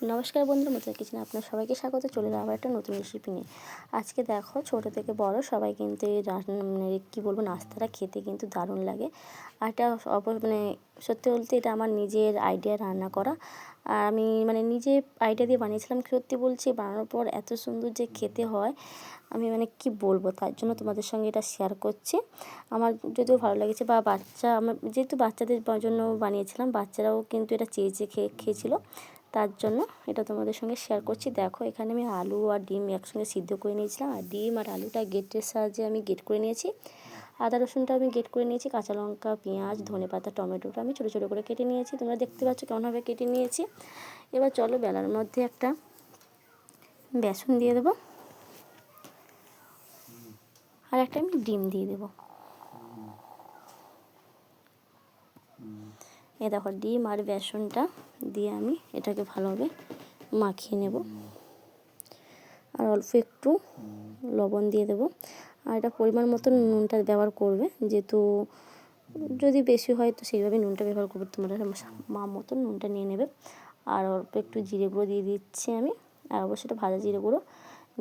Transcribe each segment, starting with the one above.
নমস্কার বন্ধুরা, মতো কিচেনে আপনার সবাইকে স্বাগত। চলে যাওয়া একটা নতুন রেসিপি নিয়ে। আজকে দেখো, ছোট থেকে বড় সবাই কিন্তু এই কী বলবো, নাস্তাটা খেতে কিন্তু দারুণ লাগে। আর এটা সত্যি বলতে এটা আমার নিজের আইডিয়া রান্না করা। আর আমি নিজে আইডিয়া দিয়ে বানিয়েছিলাম। সত্যি বলছি, বানানোর পর এত সুন্দর যে খেতে হয়, আমি কি বলবো, তার জন্য তোমাদের সঙ্গে এটা শেয়ার করছি। আমার যদিও ভালো লেগেছে, বা আমার যেহেতু বাচ্চাদের জন্য বানিয়েছিলাম, বাচ্চারাও কিন্তু এটা চেয়েছে, খেয়েছিল, তার জন্য এটা তোমাদের সঙ্গে শেয়ার করছি। দেখো, এখানে আমি আলু আর ডিম একসঙ্গে সিদ্ধ করে নিয়েছিলাম, আর ডিম আর আলুটা গেটের সাহায্যে আমি গেট করে নিয়েছি। আদা রসুনটা আমি গেট করে নিয়েছি, কাঁচা লঙ্কা, পেঁয়াজ, ধনেপাতা, টমেটোটা আমি ছোটো ছোটো করে কেটে নিয়েছি। তোমরা দেখতে পাচ্ছ কেমনভাবে কেটে নিয়েছি। এবার চলো, বেলার মধ্যে একটা বেসন দিয়ে দেবো, আর একটা আমি ডিম দিয়ে দেবো। দেখো, ডিম আর বেসনটা দিয়ে আমি এটাকে ভালোভাবে মাখিয়ে নেব। আর অল্প একটু লবণ দিয়ে দেবো। আর এটা পরিমাণ মতো নুনটা ব্যবহার করবে, যেহেতু যদি বেশি হয় তো সেইভাবে নুনটা ব্যবহার করবে, তোমরা মতো নুনটা নিয়ে নেবে। আর অল্প একটু জিরে গুঁড়ো দিয়ে দিচ্ছি আমি, আর অবশ্যই এটা ভাজা জিরে গুঁড়ো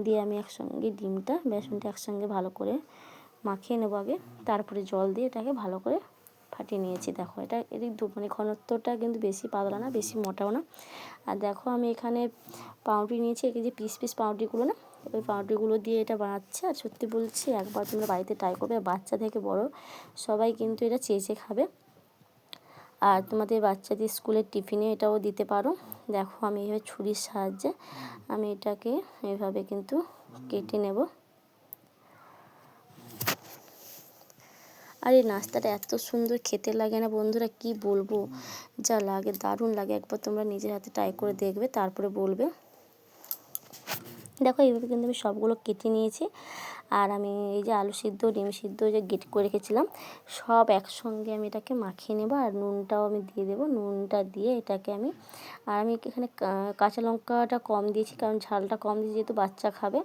দিয়ে আমি একসঙ্গে ডিমটা বেসনটা একসঙ্গে ভালো করে মাখিয়ে নেবো আগে, তারপরে জল দিয়ে এটাকে ভালো করে ফাটিয়ে নিয়েছি। দেখো, এটা ঘনত্বটা কিন্তু বেশি পাতলা না, বেশি মোটাও না। আর দেখো, আমি এখানে পাউরুটি নিয়েছি, এই যে পিস পিস পাউরুটিগুলো না, ওই পাউরুটিগুলো দিয়ে এটা বানাচ্ছি। আর সত্যি বলছি, একবার তোমরা বাড়িতে ট্রাই করবে, বাচ্চা থেকে বড় সবাই কিন্তু এটা চেয়ে খাবে। আর তোমাদের বাচ্চাদের স্কুলের টিফিনে এটাও দিতে পারো। দেখো, আমি এইভাবে ছুরির সাহায্যে আমি এটাকে এইভাবে কিন্তু কেটে নেব। আর এই নাস্তাটা এত সুন্দর খেতে লাগে না বন্ধুরা, কি বলবো, যা লাগে, দারুণ লাগে। একবার তোমরা নিজের হাতে ট্রাই করে দেখবে, তারপরে বলবে। দেখো, এইভাবে কিন্তু আমি সবগুলো কেটে নিয়েছি। আর আমি এই যে আলু সিদ্ধ, ডিম সিদ্ধ যে গেট করে রেখেছিলাম, সব একসঙ্গে আমি এটাকে মাখিয়ে নেব। আর নুনটাও আমি দিয়ে দেবো। নুনটা দিয়ে এটাকে আমি এখানে কাঁচা লঙ্কাটা কম দিয়েছি, কারণ ঝালটা কম দিয়েছি, যেহেতু বাচ্চা খাবে,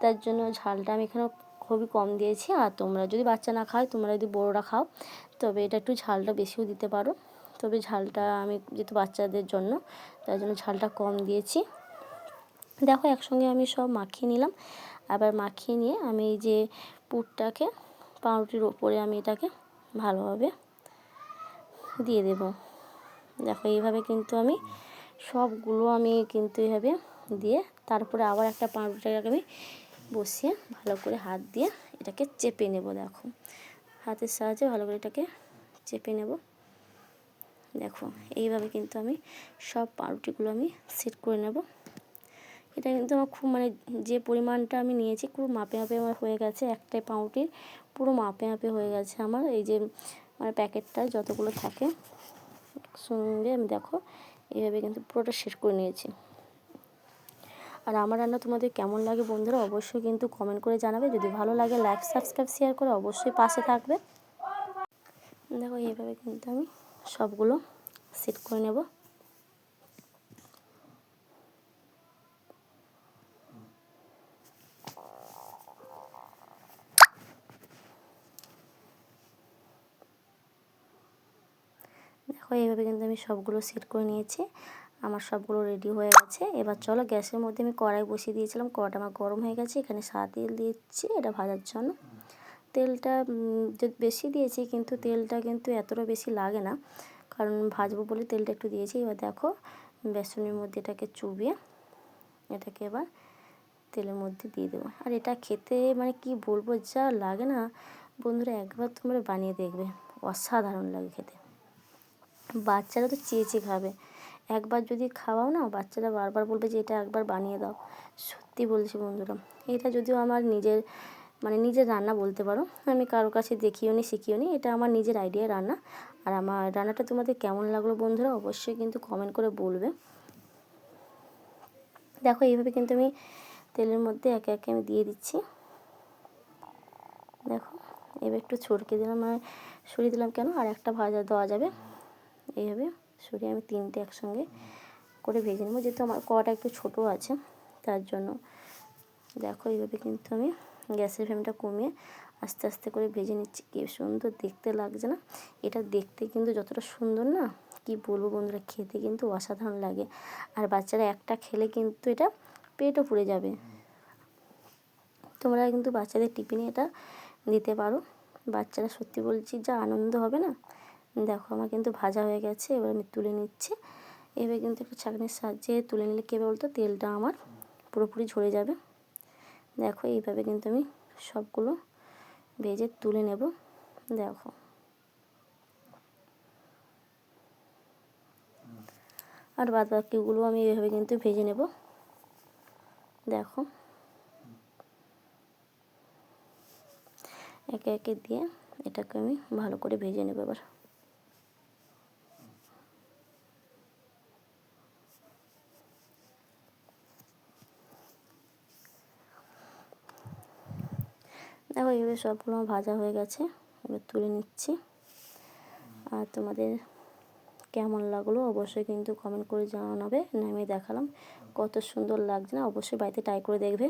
তার জন্য ঝালটা আমি এখানে খুবই কম দিয়েছি। আর তোমরা যদি বাচ্চা না খাও, তোমরা যদি বড়োরা খাও, তবে এটা একটু ঝালটা বেশিও দিতে পারো। তবে ঝালটা আমি যেহেতু বাচ্চাদের জন্য, তার জন্য ঝালটা কম দিয়েছি। দেখো, একসঙ্গে আমি সব মাখিয়ে নিলাম। আবার মাখিয়ে নিয়ে আমি এই যে পুরটাকে পাউরুটির ওপরে আমি এটাকে ভালোভাবে দিয়ে দেব। দেখো, এইভাবে কিন্তু আমি সবগুলো কিন্তু এইভাবে দিয়ে, তারপরে আবার একটা পাউরুটিটাকে আমি বসিয়ে ভালো করে হাত দিয়ে এটাকে চেপে নেব। দেখো, হাতের সাহায্যে ভালো করে এটাকে চেপে নেব। দেখো, এইভাবে কিন্তু আমি সব পাউরুটিগুলো আমি সেট করে নেব। এটা কিন্তু আমার খুব যে পরিমাণটা আমি নিয়েছি, পুরো মাপে মাপে আমার হয়ে গেছে। একটাই পাউরুটির পুরো মাপে মাপে হয়ে গেছে আমার। এই যে প্যাকেটটা যতগুলো থাকে সঙ্গে আমি দেখো এইভাবে কিন্তু পুরোটা শেষ করে নিয়েছি। আর আমার রান্না তোমাদের কেমন লাগে বন্ধুরা, অবশ্যই কিন্তু কমেন্ট করে জানাবে। যদি ভালো লাগে, লাইক, সাবস্ক্রাইব, শেয়ার করে অবশ্যই পাশে থাকবে। দেখো, এইভাবে কিন্তু আমি সবগুলো সেট করে নেব। দেখো, এইভাবে কিন্তু আমি সবগুলো সেট করে নিয়েছি। আমার সবগুলো রেডি হয়ে গেছে। এবার চলো, গ্যাসের মধ্যে আমি কড়াই বসিয়ে দিয়েছিলাম, কড়াইটা আমার গরম হয়ে গেছে। এখানে সাদা তেল দিচ্ছি এটা ভাজার জন্য। তেলটা বেশি দিয়েছি, কিন্তু তেলটা কিন্তু এতটা বেশি লাগে না, কারণ ভাজবো বলে তেলটা একটু দিয়েছি। এবার দেখো, বেসনের মধ্যে এটাকে চুবিয়ে এটাকে এবার তেলের মধ্যে দিয়ে দেবো। আর এটা খেতে কি বলবো, যা লাগে না বন্ধুরা, একবার তোমরা বানিয়ে দেখবে, অসাধারণ লাগে খেতে। বাচ্চারা তো চেয়ে খাবে। একবার যদি খাওয়াও না, বাচ্চারা বারবার বলবে যে এটা একবার বানিয়ে দাও। সত্যি বলছি বন্ধুরা, এটা যদিও আমার নিজের রান্না বলতে পারো, আমি কারোর কাছে দেখিও নি, শিখিও নি, এটা আমার নিজের আইডিয়া রান্না। আর আমার রান্নাটা তোমাদের কেমন লাগলো বন্ধুরা, অবশ্যই কিন্তু কমেন্ট করে বলবে। দেখো, এইভাবে কিন্তু আমি তেলের মধ্যে একে একে আমি দিয়ে দিচ্ছি। দেখো, এবার একটু ছড়কে দিলাম, সরিয়ে দিলাম, কেন আর একটা ভাজা দেওয়া যাবে। এইভাবে সরিয়ে আমি তিনটে একসঙ্গে করে ভেজে নেবো, যেহেতু আমার কড়াটা একটু ছোটো আছে, তার জন্য। দেখো, এইভাবে কিন্তু আমি গ্যাসের ফ্লেমটা কমিয়ে আস্তে আস্তে করে ভেজে নিচ্ছি। কি সুন্দর দেখতে লাগছে না? এটা দেখতে কিন্তু যতটা সুন্দর না, কি বলবো বন্ধুরা, খেতে কিন্তু অসাধারণ লাগে। আর বাচ্চারা একটা খেলে কিন্তু এটা পেটও পুড়ে যাবে। তোমরা কিন্তু বাচ্চাদের টিফিনে এটা দিতে পারো, বাচ্চারা সত্যি বলছি যা আনন্দ হবে না। দেখো আমার কিন্তু ভাজা হয়ে গেছে, এবার আমি তুলে নিচ্ছি। এবার কিন্তু একটু ছাঁকনির সাহায্যে তুলে নিলে কী বলতো, তেলটা আমার পুরোপুরি ঝরে যাবে। দেখো এইভাবে কিন্তু আমি সবগুলো ভেজে তুলে নেব। দেখো আর বাদ বাকিগুলো আমি এইভাবে কিন্তু ভেজে নেব। দেখো একে একে দিয়ে এটাকে আমি ভালো করে ভেজে নেব। এবার দেখো এইভাবে সবগুলো আমার ভাজা হয়ে গেছে, এবার তুলে নিচ্ছি। আর তোমাদের কেমন লাগলো অবশ্যই কিন্তু কমেন্ট করে জানাবে। আমি দেখালাম কত সুন্দর লাগছে না, অবশ্যই বাড়িতে ট্রাই করে দেখবে।